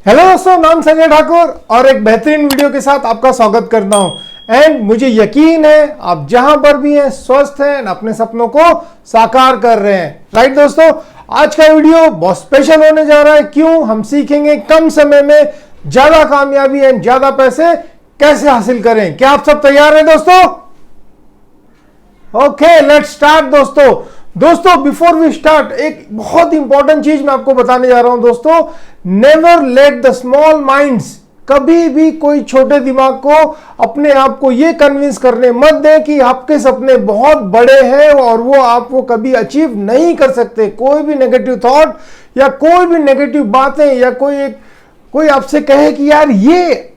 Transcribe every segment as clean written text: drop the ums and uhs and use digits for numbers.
Hello दोस्तों, नाम संजय ठाकुर और एक बेहतरीन वीडियो के साथ आपका स्वागत करता हूं। एंड मुझे यकीन है आप जहां पर भी हैं स्वस्थ हैं, अपने सपनों को साकार कर रहे हैं। राइट दोस्तों, आज का वीडियो बहुत स्पेशल होने जा रहा है। क्यों? हम सीखेंगे कम समय में ज्यादा कामयाबी एंड ज्यादा पैसे कैसे हासिल करें। क्या आप सब तैयार हैं दोस्तों? ओके, लेट्स स्टार्ट दोस्तों बिफोर वी स्टार्ट एक बहुत इंपॉर्टेंट चीज मैं आपको बताने जा रहा हूं दोस्तों। Never let the small minds, कभी भी कोई छोटे दिमाग को अपने आप को यह कन्विंस करने मत दें कि आपके सपने बहुत बड़े हैं और वो आप वो कभी अचीव नहीं कर सकते। कोई भी नेगेटिव थॉट या कोई भी नेगेटिव बातें या कोई आपसे कहे कि यार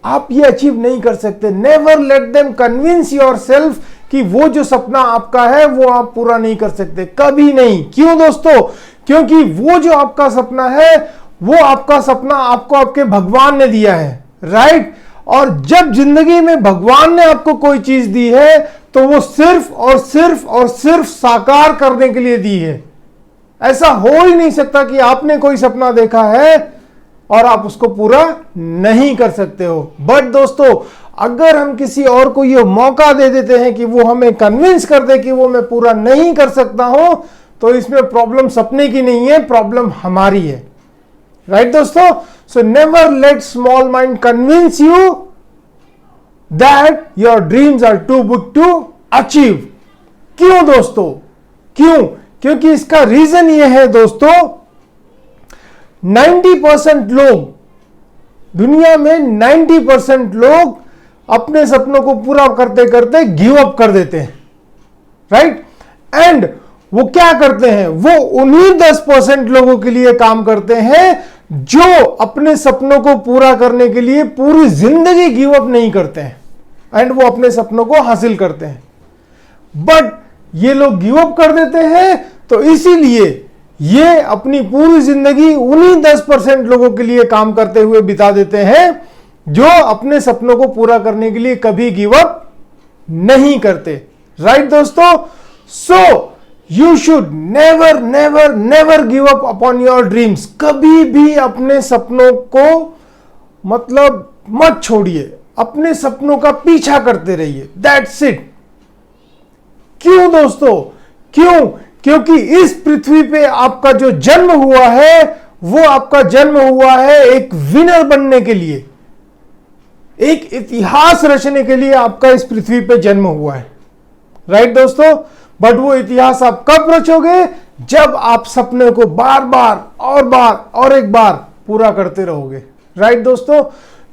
आप ये अचीव नहीं कर सकते, never let them convince yourself कि वो जो सपना आपका है वो आप पूरा नहीं कर सकते, कभी नहीं। क्यों दोस्तों? क्योंकि वो जो आपका सपना है वो आपका सपना आपको आपके भगवान ने दिया है। राइट? और जब जिंदगी में भगवान ने आपको कोई चीज दी है तो वो सिर्फ और सिर्फ और सिर्फ साकार करने के लिए दी है। ऐसा हो ही नहीं सकता कि आपने कोई सपना देखा है और आप उसको पूरा नहीं कर सकते हो। बट दोस्तों, अगर हम किसी और को ये मौका दे देते हैं कि वो हमें कन्विंस कर दे कि वो मैं पूरा नहीं कर सकता हूं, तो इसमें प्रॉब्लम सपने की नहीं है, प्रॉब्लम हमारी है। राइट दोस्तों? So never let small mind convince you that your dreams are too big to achieve. क्यों दोस्तों? क्यों? क्योंकि इसका रीजन ये है दोस्तों, 90% लोग, दुनिया में 90% लोग अपने सपनों को पूरा करते करते गिव अप कर देते हैं। राइट? एंड वो क्या करते हैं? वो उन्हीं 10% लोगों के लिए काम करते हैं जो अपने सपनों को पूरा करने के लिए पूरी जिंदगी गिव अप नहीं करते हैं एंड वो अपने सपनों को हासिल करते हैं। बट ये लोग गिव अप कर देते हैं, तो इसीलिए ये अपनी पूरी जिंदगी उन्हीं 10% लोगों के लिए काम करते हुए बिता देते हैं जो अपने सपनों को पूरा करने के लिए कभी गिव अप नहीं करते। राइट दोस्तों? So you should never never never give up upon your dreams. कभी भी अपने सपनों को मत छोड़िए, अपने सपनों का पीछा करते रहिए। That's it. क्यों दोस्तों? क्यों? क्योंकि इस पृथ्वी पे आपका जो जन्म हुआ है वो आपका जन्म हुआ है एक विनर बनने के लिए, एक इतिहास रचने के लिए आपका इस पृथ्वी पे जन्म हुआ है। राइट दोस्तों? बट वो इतिहास आप कब रचोगे? जब आप सपने को बार बार और एक बार पूरा करते रहोगे। राइट दोस्तों?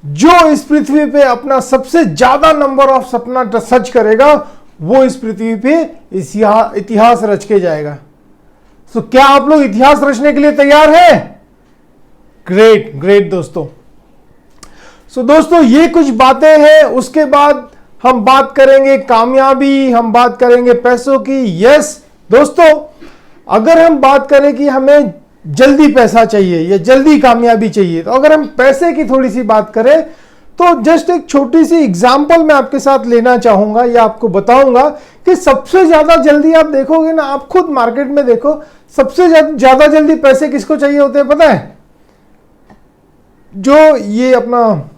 जो इस पृथ्वी पे अपना सबसे ज्यादा नंबर ऑफ सपना सच करेगा वो इस पृथ्वी पे इतिहास रच के जाएगा। तो क्या आप लोग इतिहास रचने के लिए तैयार हैं? ग्रेट ग्रेट दोस्तों। सो दोस्तों, ये कुछ बातें हैं। उसके बाद हम बात करेंगे कामयाबी, हम बात करेंगे पैसों की। यस दोस्तों, अगर हम बात करें कि हमें जल्दी पैसा चाहिए या जल्दी कामयाबी चाहिए, तो अगर हम पैसे की थोड़ी सी बात करें तो जस्ट एक छोटी सी एग्जांपल मैं आपके साथ लेना चाहूंगा या आपको बताऊंगा कि सबसे ज्यादा जल्दी आप देखोगे ना, आप खुद मार्केट में देखो, सबसे ज्यादा जल्दी पैसे किसको चाहिए होते हैं पता है? जो ये अपना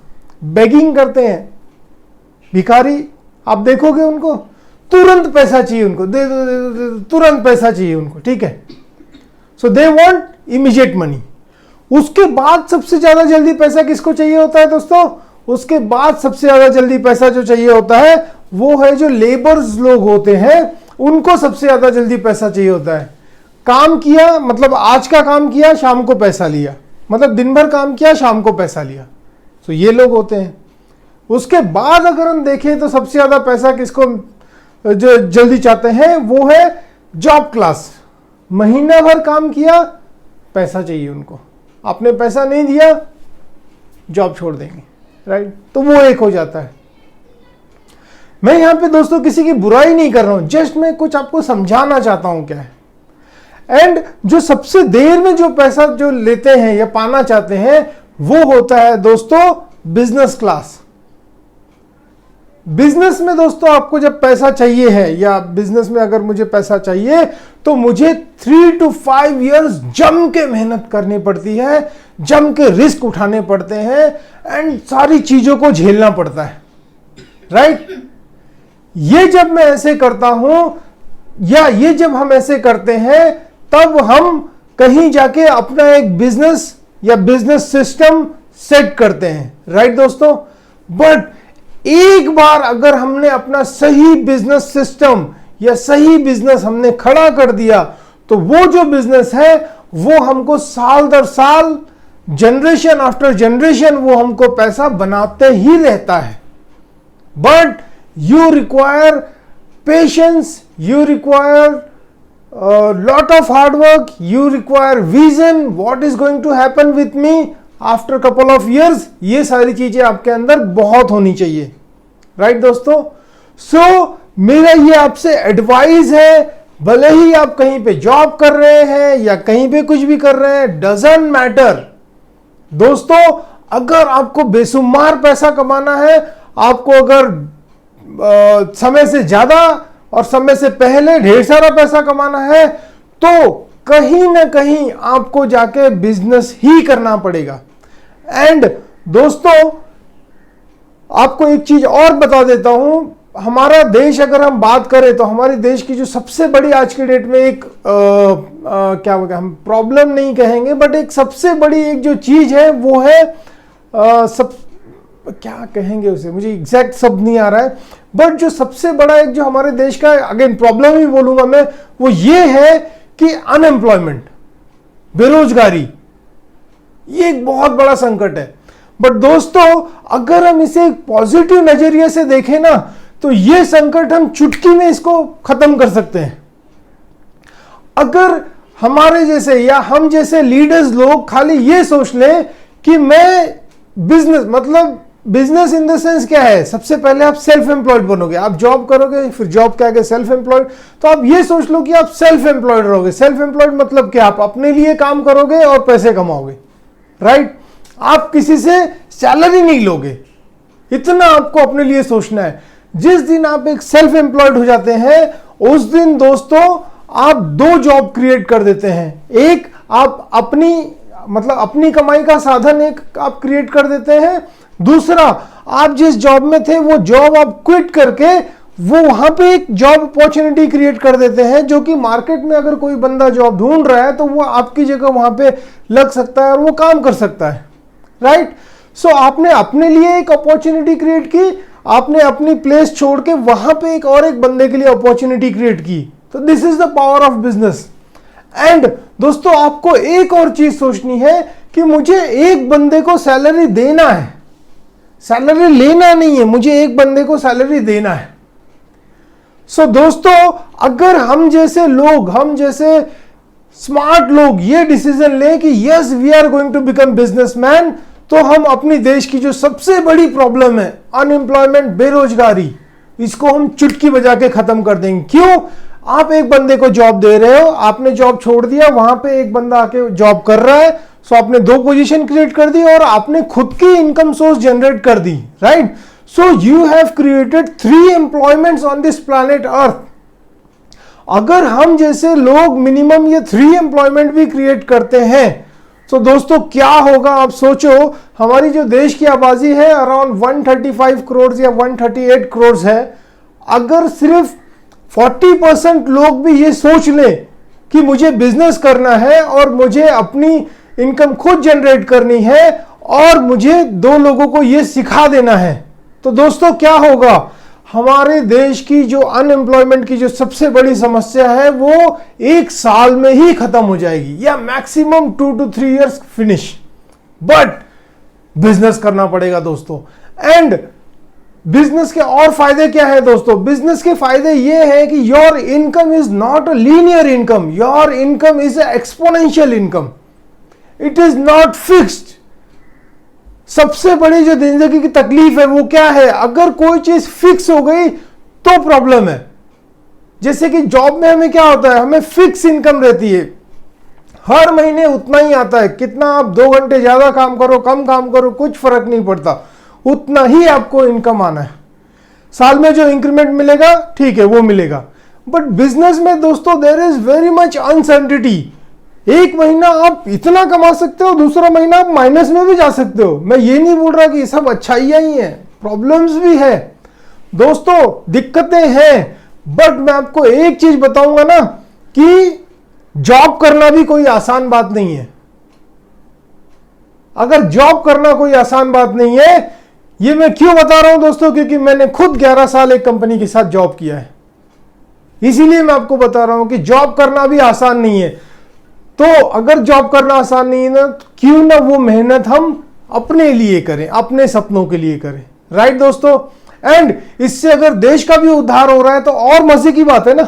बेगिंग करते हैं भिखारी, आप देखोगे उनको तुरंत पैसा चाहिए, उनको दे दो तुरंत पैसा चाहिए उनको। ठीक है? सो दे वांट इमीडिएट मनी। उसके बाद सबसे ज्यादा जल्दी पैसा किसको चाहिए होता है दोस्तों? उसके बाद सबसे ज्यादा जल्दी पैसा जो चाहिए होता है वो है जो लेबर्स लोग होते हैं, उनको सबसे ज्यादा जल्दी पैसा चाहिए होता है। काम किया मतलब आज का काम किया, शाम को पैसा लिया, मतलब दिन भर काम किया, शाम को पैसा लिया। तो ये लोग होते हैं। उसके बाद अगर हम देखें तो सबसे ज्यादा पैसा किसको जो जल्दी चाहते हैं वो है जॉब क्लास। महीना भर काम किया, पैसा चाहिए उनको, आपने पैसा नहीं दिया जॉब छोड़ देंगे। राइट? तो वो एक हो जाता है। मैं यहां पे दोस्तों किसी की बुराई नहीं कर रहा हूं, जस्ट मैं कुछ आपको समझाना चाहता हूं क्या है। एंड जो सबसे देर में जो पैसा जो लेते हैं या पाना चाहते हैं वो होता है दोस्तों बिजनेस क्लास। बिजनेस में दोस्तों आपको जब पैसा चाहिए है या बिजनेस में अगर मुझे पैसा चाहिए तो मुझे 3 to 5 years जम के मेहनत करनी पड़ती है, जम के रिस्क उठाने पड़ते हैं एंड सारी चीजों को झेलना पड़ता है, राइट? ये जब मैं ऐसे करता हूं या ये जब हम ऐसे करते हैं तब हम कहीं जाके अपना एक बिजनेस या बिजनेस सिस्टम सेट करते हैं, राइट दोस्तों? बट एक बार अगर हमने अपना सही बिजनेस सिस्टम या सही बिजनेस हमने खड़ा कर दिया तो वो जो बिजनेस है वो हमको साल दर साल, जनरेशन आफ्टर जनरेशन वो हमको पैसा बनाते ही रहता है। But you require patience, you require a lot of hard work, you require vision, what is going to happen with me after couple of years, ये सारी चीजें आपके अंदर बहुत होनी चाहिए, राइट दोस्तों? सो मेरा ये आपसे एडवाइस है, भले ही आप कहीं पे जॉब कर रहे हैं या कहीं पे कुछ भी कर रहे हैं, डजंट मैटर दोस्तों। अगर आपको बेशुमार पैसा कमाना है, आपको अगर समय से ज्यादा और समय से पहले ढेर सारा पैसा कमाना है तो कहीं ना कहीं आपको जाके बिजनेस ही करना पड़ेगा। एंड दोस्तों आपको एक चीज और बता देता हूं, हमारा देश अगर हम बात करें तो हमारे देश की जो सबसे बड़ी आज के डेट में एक क्या हम प्रॉब्लम नहीं कहेंगे बट एक सबसे बड़ी एक जो चीज है वो है क्या कहेंगे उसे, मुझे एग्जैक्ट शब्द नहीं आ रहा है, बट जो सबसे बड़ा एक जो हमारे देश का अगेन प्रॉब्लम ही बोलूंगा मैं, वो ये है कि अनएम्प्लॉयमेंट, बेरोजगारी, ये एक बहुत बड़ा संकट है। बट दोस्तों अगर हम इसे एक पॉजिटिव नजरिए से देखें ना तो ये संकट हम चुटकी में इसको खत्म कर सकते हैं। अगर हमारे जैसे या हम जैसे लीडर्स लोग खाली ये सोच लें कि मैं बिजनेस, मतलब बिजनेस इन द सेंस क्या है, सबसे पहले आप सेल्फ एम्प्लॉयड बनोगे, आप जॉब करोगे, फिर जॉब के आगे सेल्फ एम्प्लॉयड, तो आप ये सोच लो कि आप सेल्फ एम्प्लॉयड रहोगे। सेल्फ एम्प्लॉयड मतलब क्या, आप अपने लिए काम करोगे और पैसे कमाओगे, राइट? आप किसी से सैलरी नहीं लोगे, इतना आपको अपने लिए सोचना है। जिस दिन आप एक सेल्फ एम्प्लॉयड हो जाते हैं उस दिन दोस्तों आप दो जॉब क्रिएट कर देते हैं। एक आप अपनी कमाई का साधन एक आप क्रिएट कर देते हैं, दूसरा आप जिस जॉब में थे वो जॉब आप क्विट करके वो वहां पे एक जॉब अपॉर्चुनिटी क्रिएट कर देते हैं, जो कि मार्केट में अगर कोई बंदा जॉब ढूंढ रहा है तो वो आपकी जगह वहां पे लग सकता है और वो काम कर सकता है, राइट? सो आपने अपने लिए एक अपॉर्चुनिटी क्रिएट की, आपने अपनी प्लेस छोड़ के वहां पे एक और एक बंदे के लिए अपॉर्चुनिटी क्रिएट की। तो this is the power of business. And दोस्तों आपको एक और चीज सोचनी है कि मुझे एक बंदे को सैलरी देना है, सैलरी लेना नहीं है, मुझे एक बंदे को सैलरी देना है। सो दोस्तों अगर हम जैसे लोग, हम जैसे स्मार्ट लोग ये डिसीजन लें कि yes we are going to become businessman, तो हम अपनी देश की जो सबसे बड़ी प्रॉब्लम है अनएम्प्लॉयमेंट, बेरोजगारी, इसको हम चुटकी बजा के खत्म कर देंगे। क्यों? आप एक बंदे को जॉब दे रहे हो, आपने जॉब छोड़ दिया, वहां पे एक बंदा आके जॉब कर रहा है, सो आपने दो पोजीशन क्रिएट कर दी और आपने खुद की इनकम सोर्स जनरेट कर दी, right? So you have created 3 employments on this planet earth. अगर हम जैसे लोग मिनिमम ये 3 एम्प्लॉयमेंट भी क्रिएट करते हैं तो दोस्तों क्या होगा आप सोचो। हमारी जो देश की आबादी है अराउंड 135 करोड़ या 138 करोड़ है, अगर सिर्फ 40% लोग भी ये सोच लें कि मुझे बिजनेस करना है और मुझे अपनी इनकम खुद जनरेट करनी है और मुझे 2 लोगों को ये सिखा देना है, तो दोस्तों क्या होगा, हमारे देश की जो अनएम्प्लॉयमेंट की जो सबसे बड़ी समस्या है वो 1 साल में ही खत्म हो जाएगी या maximum 2 to 3 years finish. But business करना पड़ेगा दोस्तों। एंड बिजनेस के और फायदे क्या है दोस्तों? बिजनेस के फायदे ये है कि your income is not a linear income, your income is a exponential income, it is not fixed. सबसे बड़ी जो जिंदगी की तकलीफ है वो क्या है, अगर कोई चीज फिक्स हो गई तो प्रॉब्लम है। जैसे कि जॉब में हमें क्या होता है, हमें फिक्स इनकम रहती है, हर महीने उतना ही आता है, कितना आप 2 घंटे ज्यादा काम करो कम काम करो कुछ फर्क नहीं पड़ता, उतना ही आपको इनकम आना है। साल में जो इंक्रीमेंट मिलेगा ठीक है वो मिलेगा। बट बिजनेस में दोस्तों there is very much uncertainty, एक महीना आप इतना कमा सकते हो, दूसरा महीना आप माइनस में भी जा सकते हो। मैं ये नहीं बोल रहा कि ये सब अच्छाइयां ही हैं, प्रॉब्लम्स भी है दोस्तों, दिक्कतें हैं। बट मैं आपको एक चीज बताऊंगा ना कि जॉब करना भी कोई आसान बात नहीं है। अगर जॉब करना कोई आसान बात नहीं है, ये मैं क्यों बता रहा हूं दोस्तों, क्योंकि मैंने खुद 11 साल एक कंपनी के साथ जॉब किया है, इसीलिए मैं आपको बता रहा हूं कि जॉब करना भी आसान नहीं है। तो अगर जॉब करना आसान नहीं है ना, तो क्यों ना वो मेहनत हम अपने लिए करें, अपने सपनों के लिए करें। राइट दोस्तों, एंड इससे अगर देश का भी उद्धार हो रहा है तो और मजे की बात है ना।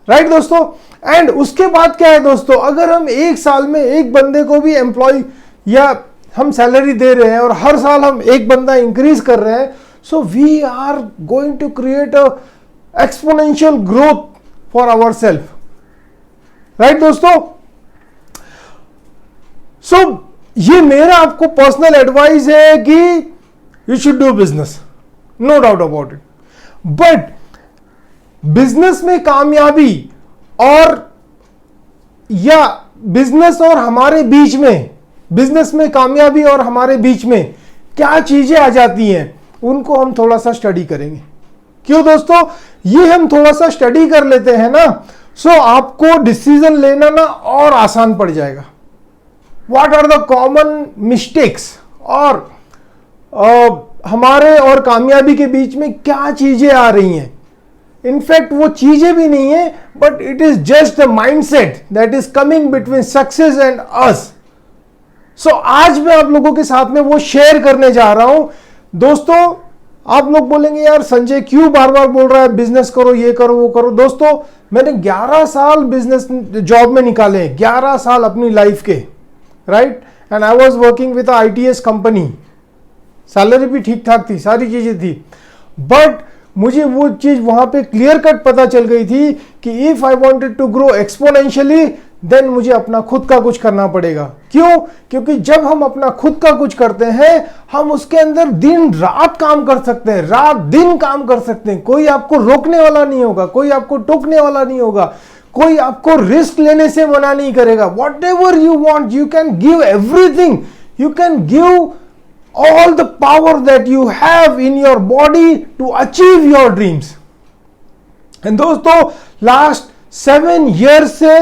राइट दोस्तों, एंड उसके बाद क्या है दोस्तों, अगर हम एक साल में एक बंदे को भी एम्प्लॉय या हम सैलरी दे रहे हैं और हर साल हम एक बंदा इंक्रीज कर रहे हैं, so we are going to create a exponential growth for our self. Right दोस्तों, सो ये मेरा आपको पर्सनल एडवाइस है कि you should do business, no doubt about it. But business में कामयाबी और या बिजनेस और हमारे बीच में, बिजनेस में कामयाबी और हमारे बीच में क्या चीजें आ जाती हैं, उनको हम थोड़ा सा स्टडी करेंगे। क्यों दोस्तों, ये हम थोड़ा सा स्टडी कर लेते हैं ना, सो आपको डिसीजन लेना ना और आसान पड़ जाएगा। What are the common mistakes, और हमारे और कामयाबी के बीच में क्या चीजें आ रही हैं। इनफैक्ट वो चीजें भी नहीं है, but it is just the mindset that is coming between success and us. So आज मैं आप लोगों के साथ में वो शेयर करने जा रहा हूं। दोस्तों, आप लोग बोलेंगे यार संजय क्यों बार बार बोल रहा है बिजनेस करो, ये करो, वो करो। दोस्तों, मैंने 11 साल बिजनेस जॉब में निकाले, 11 साल अपनी लाइफ के। Right, and I was working with ITS company, salary भी ठीक ठाक थी, सारी चीजें थी। बट मुझे वो चीज वहां पे क्लियर कट पता चल गई थी कि if I wanted to grow exponentially, then मुझे अपना खुद का कुछ करना पड़ेगा। क्यों? क्योंकि जब हम अपना खुद का कुछ करते हैं, हम उसके अंदर दिन रात काम कर सकते हैं, रात दिन काम कर सकते हैं। कोई आपको रोकने वाला नहीं होगा, कोई आपको टोकने वाला नहीं होगा, कोई आपको रिस्क लेने से मना नहीं करेगा। What ever you want, you can give everything, you can give all the power that you have in your body to achieve your dreams. And दोस्तों, लास्ट 7 years से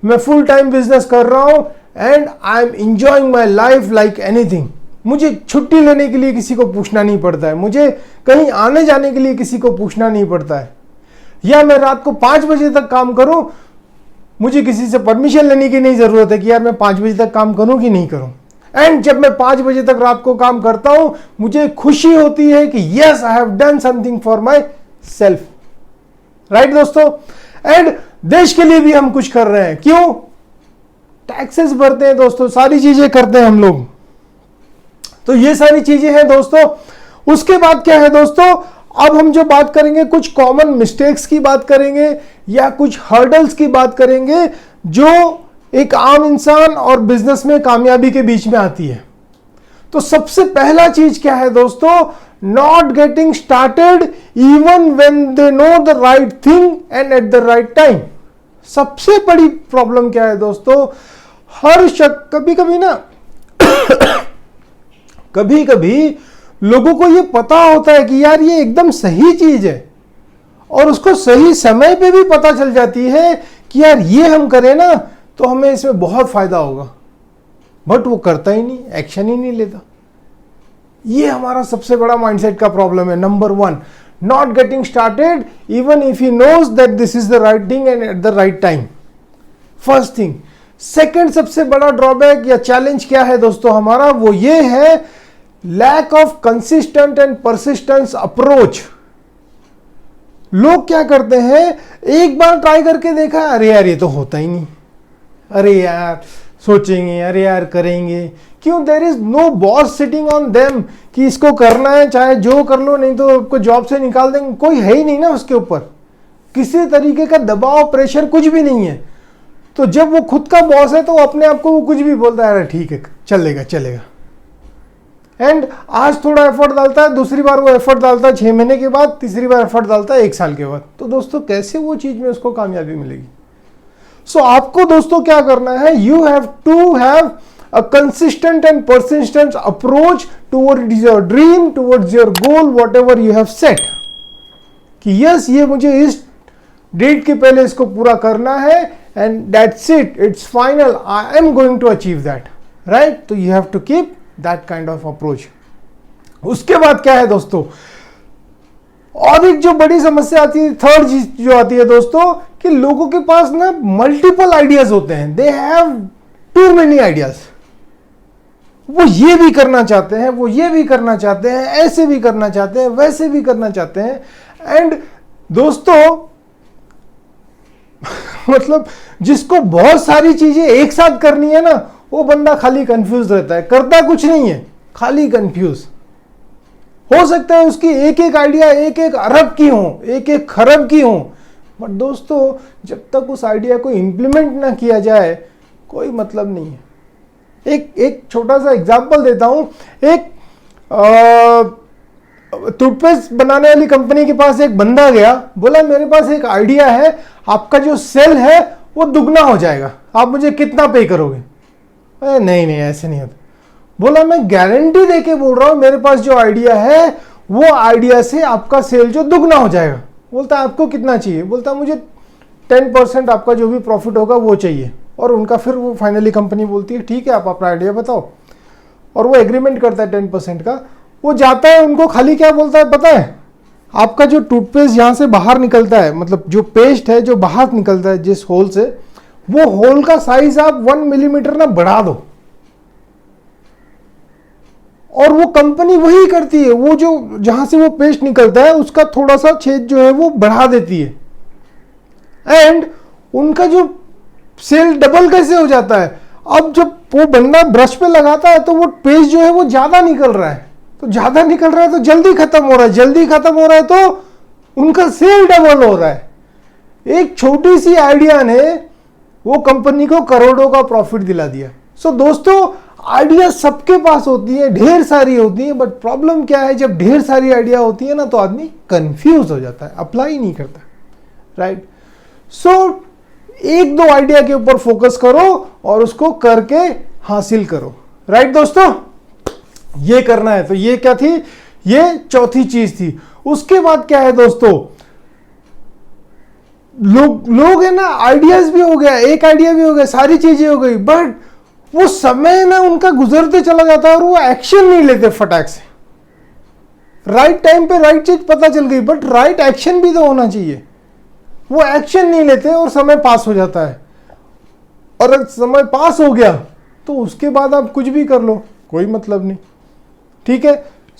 मैं फुल टाइम बिजनेस कर रहा हूं and I am enjoying my life like anything. मुझे छुट्टी लेने के लिए किसी को पूछना नहीं पड़ता है, मुझे कहीं आने जाने के लिए किसी को पूछना नहीं पड़ता है, या मैं रात को 5 बजे तक काम करूं, मुझे किसी से परमिशन लेने की नहीं जरूरत है कि यार मैं 5 बजे तक काम करूं कि नहीं करूं। एंड जब मैं 5 बजे तक रात को काम करता हूं, मुझे खुशी होती है कि yes I have done something for my self. Right दोस्तों, एंड देश के लिए भी हम कुछ कर रहे हैं। क्यों? टैक्सेस भरते हैं दोस्तों, सारी चीजें करते हैं हम लोग। तो ये सारी चीजें हैं दोस्तों। उसके बाद क्या है दोस्तों, अब हम जो बात करेंगे कुछ कॉमन मिस्टेक्स की बात करेंगे या कुछ हर्डल्स की बात करेंगे जो एक आम इंसान और बिजनेस में कामयाबी के बीच में आती है। तो सबसे पहला चीज क्या है दोस्तों, not getting started even when they know the right thing and at the right time. सबसे बड़ी प्रॉब्लम क्या है दोस्तों, हर शख्स कभी कभी ना कभी कभी लोगों को ये पता होता है कि यार ये एकदम सही चीज है, और उसको सही समय पे भी पता चल जाती है कि यार ये हम करें ना तो हमें इसमें बहुत फायदा होगा, बट वो करता ही नहीं, एक्शन ही नहीं लेता। ये हमारा सबसे बड़ा माइंडसेट का प्रॉब्लम है। Number 1, not getting started even if he knows that this is the right thing and at the right time. First thing. Second सबसे बड़ा ड्रॉबैक या चैलेंज क्या है दोस्तों हमारा, वो ये है lack of consistent and persistence approach. लोग क्या करते हैं, एक बार ट्राई करके देखा, अरे यार ये तो होता ही नहीं, अरे यार सोचेंगे, अरे यार करेंगे। क्यों? There is no boss sitting on them कि इसको करना है, चाहे जो कर लो, नहीं तो आपको जॉब से निकाल देंगे। कोई है ही नहीं ना उसके ऊपर, किसी तरीके का दबाव, प्रेशर कुछ भी नहीं है। तो जब वो खुद का बॉस है तो अपने आप को वो कुछ भी बोलता है, अरे ठीक है चलेगा चलेगा। एंड आज थोड़ा एफर्ट डालता है, दूसरी बार वो एफर्ट डालता है 6 महीने के बाद, तीसरी बार एफर्ट डालता है 1 साल के बाद। तो दोस्तों कैसे वो चीज में उसको कामयाबी मिलेगी? सो आपको दोस्तों क्या करना है, you have to have a consistent and persistent approach towards your dream, towards your goal, whatever you have set, कि यस ये मुझे इस डेट के पहले इसको पूरा करना है and that's it, it's final, I am going to achieve that, right. तो you have to keep that kind of approach. उसके बाद क्या है दोस्तों, और एक जो बड़ी समस्या आती है, थर्ड चीज जो आती है दोस्तों, कि लोगों के पास ना मल्टीपल आइडियाज होते हैं, they have too many ideas. वो ये भी करना चाहते हैं, वो ये भी करना चाहते हैं, ऐसे भी करना चाहते हैं, वैसे भी करना चाहते हैं। एंड दोस्तों मतलब जिसको बहुत सारी चीजें एक साथ करनी है ना, वो बंदा खाली कंफ्यूज रहता है, करता कुछ नहीं है, खाली कंफ्यूज। हो सकता है उसकी एक एक आइडिया एक एक अरब की हो, एक एक खरब की हो, बट दोस्तों जब तक उस आइडिया को इंप्लीमेंट ना किया जाए कोई मतलब नहीं है। एक छोटा सा एग्जांपल देता हूं। एक टूथपेस्ट बनाने वाली कंपनी के पास एक बंदा गया, बोला मेरे पास एक आइडिया है, आपका जो सेल है वो दुगना हो जाएगा, आप मुझे कितना पे करोगे? अरे नहीं नहीं ऐसे नहीं होता। बोला मैं गारंटी देके बोल रहा हूं, मेरे पास जो आइडिया है वो आइडिया से आपका सेल जो दुगना हो जाएगा। बोलता आपको कितना चाहिए? बोलता मुझे 10% आपका जो भी प्रॉफिट होगा वो चाहिए। और उनका फिर वो फाइनली कंपनी बोलती है ठीक है आप अपना आइडिया बताओ, और वो एग्रीमेंट करता है 10% का। वो जाता है, उनको खाली क्या बोलता है पता है, आपका जो टूथपेस्ट यहाँ से बाहर निकलता है, मतलब जो पेस्ट है जो बाहर निकलता है जिस होल से, वो होल का साइज आप 1 मिलीमीटर ना बढ़ा दो। और वो कंपनी वही करती है, वो जो जहां से वो पेस्ट निकलता है उसका थोड़ा सा छेद जो है वो बढ़ा देती है, एंड उनका जो सेल डबल कैसे हो जाता है। अब जब वो बंदा ब्रश पे लगाता है तो वो पेस्ट जो है वो ज्यादा निकल रहा है, तो ज्यादा निकल रहा है तो जल्दी खत्म हो रहा है, जल्दी खत्म हो रहा है तो उनका सेल डबल हो रहा है। एक छोटी सी आइडिया ने वो कंपनी को करोड़ों का प्रॉफिट दिला दिया। सो दोस्तों आइडिया सबके पास होती है, ढेर सारी होती है, बट प्रॉब्लम क्या है, जब ढेर सारी आइडिया होती है ना तो आदमी कंफ्यूज हो जाता है, अप्लाई नहीं करता, राइट। सो एक दो आइडिया के ऊपर फोकस करो और उसको करके हासिल करो, राइट दोस्तों। ये करना है। तो ये क्या थी, ये चौथी चीज थी। उसके बाद क्या है दोस्तों, लोग है ना, आइडियाज भी हो गया, एक आइडिया भी हो गया, सारी चीजें हो गई, बट वो समय ना उनका गुजरते चला जाता है और वो एक्शन नहीं लेते फटाक से। राइट टाइम पे राइट चीज पता चल गई, बट राइट एक्शन भी तो होना चाहिए। वो एक्शन नहीं लेते और समय पास हो जाता है। और अगर समय पास हो गया तो उसके बाद आप कुछ भी कर लो, कोई मतलब नहीं, ठीक है।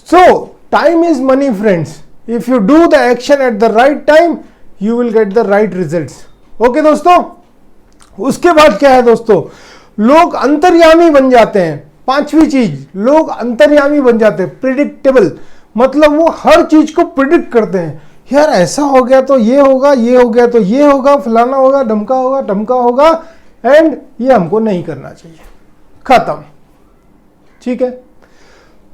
सो time is money friends, if you do the action at the right time you will get the right results. Okay दोस्तों। उसके बाद क्या है दोस्तों, लोग अंतर्यामी बन जाते हैं। पांचवी चीज, लोग अंतर्यामी बन जाते हैं, प्रिडिक्टेबल, मतलब वो हर चीज को प्रिडिक्ट करते हैं। यार ऐसा हो गया तो ये होगा, ये हो गया तो ये होगा, फलाना होगा, ढमका होगा, एंड ये हमको नहीं करना चाहिए, खत्म, ठीक है।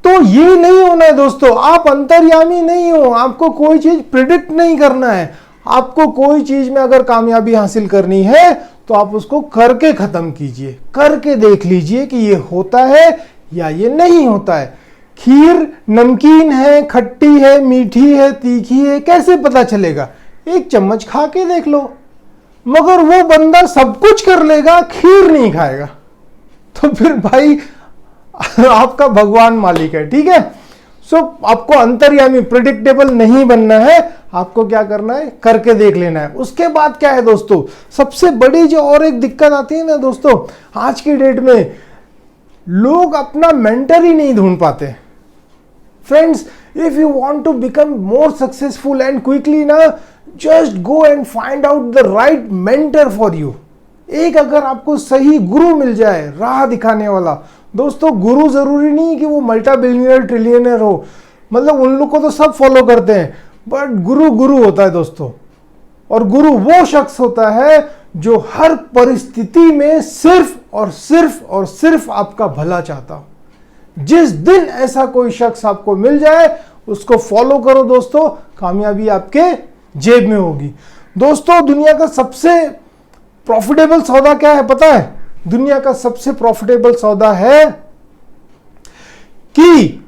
तो ये नहीं होना है दोस्तों, आप अंतर्यामी नहीं हो, आपको कोई चीज प्रिडिक्ट नहीं करना है। आपको कोई चीज में अगर कामयाबी हासिल करनी है तो आप उसको करके खत्म कीजिए, करके देख लीजिए कि ये होता है या ये नहीं होता है। खीर नमकीन है, खट्टी है, मीठी है, तीखी है, कैसे पता चलेगा? एक चम्मच खा के देख लो। मगर वो बंदा सब कुछ कर लेगा, खीर नहीं खाएगा, तो फिर भाई आपका भगवान मालिक है, ठीक है। सो आपको अंतर्यामी प्रिडिक्टेबल नहीं बनना है, आपको क्या करना है, करके देख लेना है। उसके बाद क्या है दोस्तों, सबसे बड़ी जो और एक दिक्कत आती है ना दोस्तों, आज की डेट में लोग अपना मेंटर ही नहीं ढूंढ पाते। Friends, if you want to become more successful and quickly ना, just go and find out the right mentor for you. एक अगर आपको सही गुरु मिल जाए, राह दिखाने वाला। दोस्तों गुरु जरूरी नहीं कि वो मल्टी बिलियनियर ट्रिलियनर हो, मतलब उन लोग को तो सब फॉलो करते हैं, बट गुरु गुरु होता है दोस्तों। और गुरु वो शख्स होता है जो हर परिस्थिति में सिर्फ और सिर्फ और सिर्फ आपका भला चाहता हो। जिस दिन ऐसा कोई शख्स आपको मिल जाए उसको फॉलो करो दोस्तों, कामयाबी आपके जेब में होगी। दोस्तों दुनिया का सबसे प्रॉफिटेबल सौदा क्या है पता है? दुनिया का सबसे प्रॉफिटेबल सौदा है कि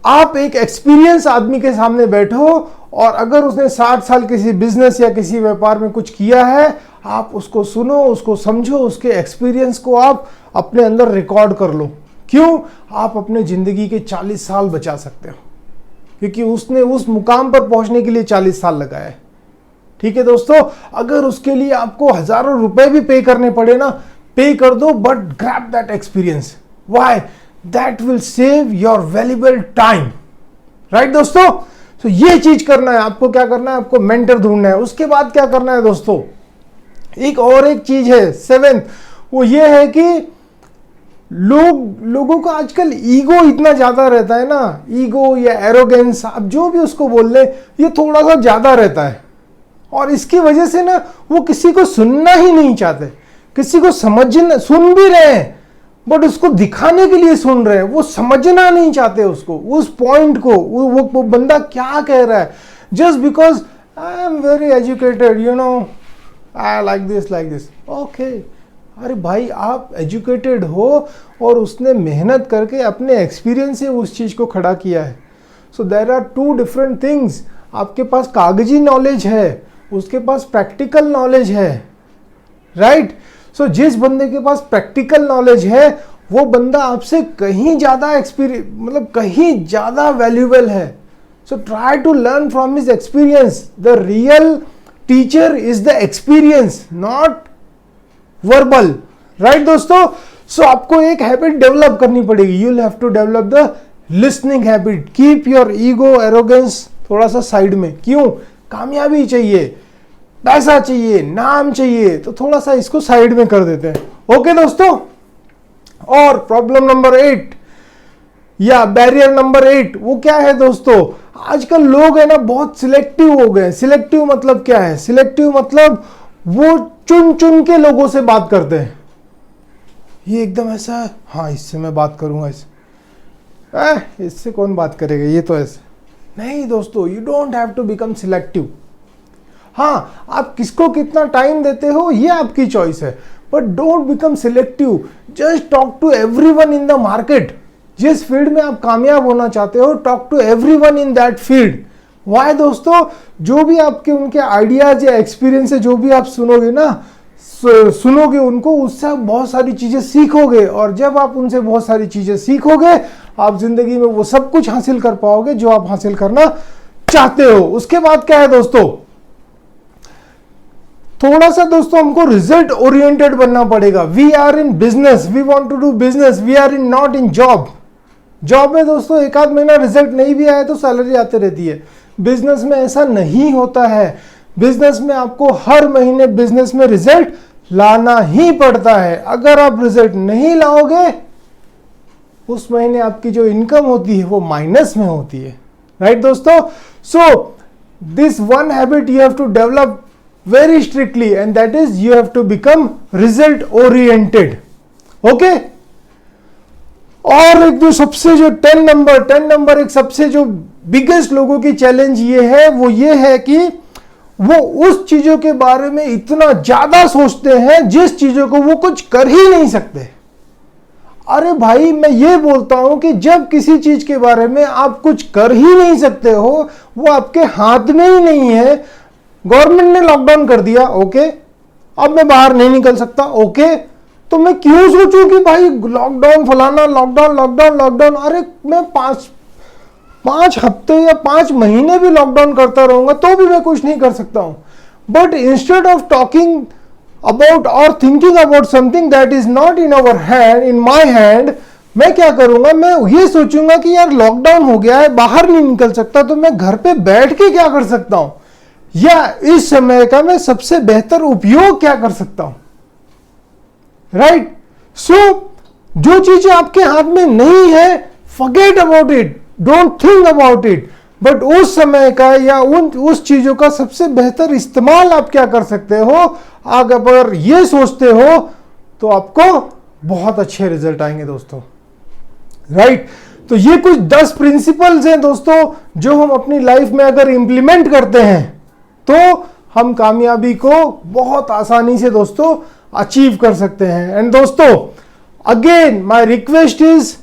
आप एक एक्सपीरियंस आदमी के सामने बैठो और अगर उसने 60 साल किसी बिजनेस या किसी व्यापार में कुछ किया है, आप उसको सुनो, उसको समझो, उसके एक्सपीरियंस को आप अपने अंदर रिकॉर्ड कर लो। क्यों? आप अपने जिंदगी के 40 साल बचा सकते हो, क्योंकि उसने उस मुकाम पर पहुंचने के लिए 40 साल लगाया है। ठीक है दोस्तों, अगर उसके लिए आपको हजारों रुपए भी पे करने पड़े ना, पे कर दो, but grab that experience. Why? That will save your valuable time. Right दोस्तों? तो ये चीज करना है आपको। क्या करना है? आपको मेंटर ढूंढना है। उसके बाद क्या करना है दोस्तों? एक चीज है 7th, वो ये है कि लोगों का आजकल ईगो इतना ज्यादा रहता है ना, ईगो या एरोगेंस, आप जो भी उसको बोल ले, ये थोड़ा सा ज्यादा रहता है। और इसकी वजह से ना वो किसी को सुनना ही नहीं चाहते, किसी को समझना, सुन भी रहे हैं बट उसको दिखाने के लिए सुन रहे हैं, वो समझना नहीं चाहते उसको, उस पॉइंट को, वो बंदा क्या कह रहा है। Just because I am very educated, you know, I like this. Okay, अरे भाई आप एजुकेटेड हो और उसने मेहनत करके अपने एक्सपीरियंस से उस चीज को खड़ा किया है। So there are 2 different things. आपके पास कागजी नॉलेज है, उसके पास प्रैक्टिकल नॉलेज है। राइट? सो जिस बंदे के पास प्रैक्टिकल नॉलेज है वो बंदा आपसे कहीं ज्यादा एक्सपीरियंस, मतलब कहीं ज्यादा वैल्यूएबल है। So try to learn from his experience. The real teacher is the experience, not verbal. Right दोस्तों? सो आपको एक हैबिट डेवलप करनी पड़ेगी। You will have to develop the listening habit. Keep your ego, arrogance थोड़ा सा side में। क्यों? कामयाबी चाहिए, पैसा चाहिए, नाम चाहिए, तो थोड़ा सा इसको साइड में कर देते हैं। ओके दोस्तों? और प्रॉब्लम नंबर 8 या बैरियर नंबर 8 वो क्या है दोस्तों? आजकल लोग है ना बहुत सिलेक्टिव हो गए। सिलेक्टिव मतलब क्या है? सिलेक्टिव मतलब वो चुन चुन के लोगों से बात करते हैं। ये एकदम ऐसा है, हाँ इससे मैं बात करूंगा, इससे कौन बात करेगा, ये तो ऐसे नहीं दोस्तों। You don't have to become selective. हाँ, आप किसको कितना टाइम देते हो ये आपकी चॉइस है, but don't become selective. Just talk to everyone in the market. जिस फील्ड में आप कामयाब होना चाहते हो, talk to everyone in that field. Why दोस्तों? जो भी आपके उनके आइडियाज या एक्सपीरियंस है, जो भी आप सुनोगे ना, सुनोगे उनको, उससे आप बहुत सारी चीजें सीखोगे, और जब आप उनसे बहुत सारी चीजें सीखोगे, आप जिंदगी में वो सब कुछ हासिल कर पाओगे जो आप हासिल करना चाहते हो। उसके बाद क्या है दोस्तों? थोड़ा सा दोस्तों हमको रिजल्ट ओरिएंटेड बनना पड़ेगा। We are in business, we want to do business, we are in not in job. Job में दोस्तों एक आध महीना रिजल्ट नहीं भी आया तो सैलरी आती रहती है। बिजनेस में ऐसा नहीं होता है। बिजनेस में आपको हर महीने बिजनेस में रिजल्ट लाना ही पड़ता है। अगर आप रिजल्ट नहीं लाओगे, उस महीने आपकी जो इनकम होती है वो माइनस में होती है। राइट दोस्तों? So this one habit you have to develop very strictly, and that is you have to become result oriented. okay? और एक जो सबसे जो 10 नंबर एक सबसे जो बिगेस्ट लोगों की चैलेंज ये है, वो ये है कि वो उस चीजों के बारे में इतना ज्यादा सोचते हैं जिस चीजों को वो कुछ कर ही नहीं सकते। अरे भाई, मैं ये बोलता हूं कि जब किसी चीज के बारे में आप कुछ कर ही नहीं सकते हो, वो आपके हाथ में ही नहीं है। गवर्नमेंट ने लॉकडाउन कर दिया, ओके, अब मैं बाहर नहीं निकल सकता, ओके, तो मैं क्यों सोचूं कि भाई लॉकडाउन फलाना, लॉकडाउन। अरे मैं 5 हफ्ते या 5 महीने भी लॉकडाउन करता रहूंगा तो भी मैं कुछ नहीं कर सकता हूं। But instead of talking about और thinking about something that is not in our hand, in my hand, मैं क्या करूंगा? मैं ये सोचूंगा कि यार लॉकडाउन हो गया है, बाहर नहीं निकल सकता, तो मैं घर पे बैठ के क्या कर सकता हूं, या इस समय का मैं सबसे बेहतर उपयोग क्या कर सकता हूं। राइट? सो जो चीजें आपके हाथ में नहीं है, forget about it, don't think about it, but उस समय का या उस चीजों का सबसे बेहतर इस्तेमाल आप क्या कर सकते हो, अगर ये सोचते हो तो आपको बहुत अच्छे रिजल्ट आएंगे दोस्तों। राइट? तो ये कुछ 10 प्रिंसिपल्स हैं दोस्तों, जो हम अपनी लाइफ में अगर इंप्लीमेंट करते हैं तो हम कामयाबी को बहुत आसानी से दोस्तों अचीव कर सकते हैं। एंड दोस्तों again my request is,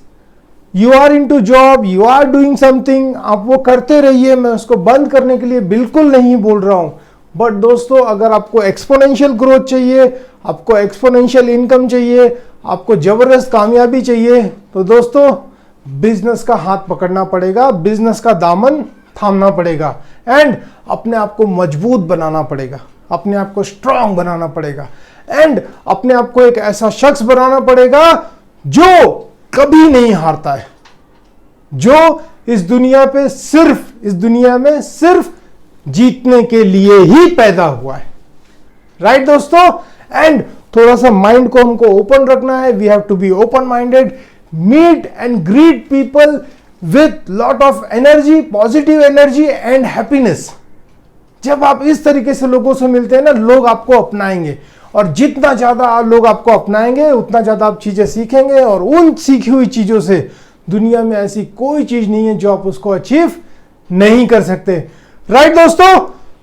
you are into job, you are doing something, आप वो करते रहिए, मैं उसको बंद करने के लिए बिल्कुल नहीं बोल रहा हूं। बट दोस्तों अगर आपको एक्सपोनेंशियल ग्रोथ चाहिए, आपको एक्सपोनेंशियल इनकम चाहिए, आपको जबरदस्त कामयाबी चाहिए, तो दोस्तों बिजनेस का हाथ पकड़ना पड़ेगा, बिजनेस का दामन थामना पड़ेगा एंड अपने आप को मजबूत बनाना पड़ेगा, अपने आप को स्ट्रांग बनाना पड़ेगा एंड अपने आप को एक ऐसा शख्स बनाना पड़ेगा जो कभी नहीं हारता है, जो इस दुनिया में सिर्फ जीतने के लिए ही पैदा हुआ है। राइट दोस्तों, एंड थोड़ा सा माइंड को हमको ओपन रखना है, we have to be open minded, meet and greet people with lot of energy, positive energy and happiness. जब आप इस तरीके से लोगों से मिलते हैं ना, लोग आपको अपनाएंगे और जितना ज्यादा लोग आपको अपनाएंगे उतना ज्यादा आप चीजें सीखेंगे और उन सीखी हुई चीजों से दुनिया में ऐसी कोई चीज नहीं है जो आप उसको अचीव नहीं कर सकते। राइट दोस्तों,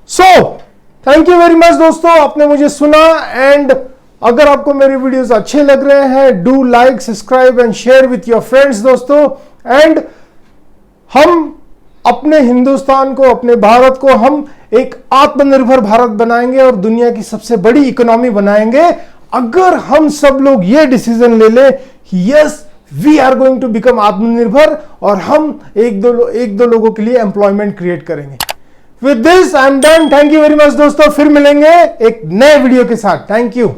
so thank you very much दोस्तों, आपने मुझे सुना। एंड अगर आपको मेरे वीडियोस अच्छे लग रहे हैं, do like, subscribe and share with your friends दोस्तों। एंड हम अपने हिंदुस्तान को, अपने भारत को हम एक आत्मनिर्भर भारत बनाएंगे और दुनिया की सबसे बड़ी इकोनॉमी बनाएंगे अगर हम सब लोग ये डिसीजन ले ले कि yes we are going to become आत्मनिर्भर और हम एक दो लोगों के लिए एम्प्लॉयमेंट क्रिएट करेंगे। With this I am done, thank you very much दोस्तों, फिर मिलेंगे एक नए वीडियो के साथ। Thank you.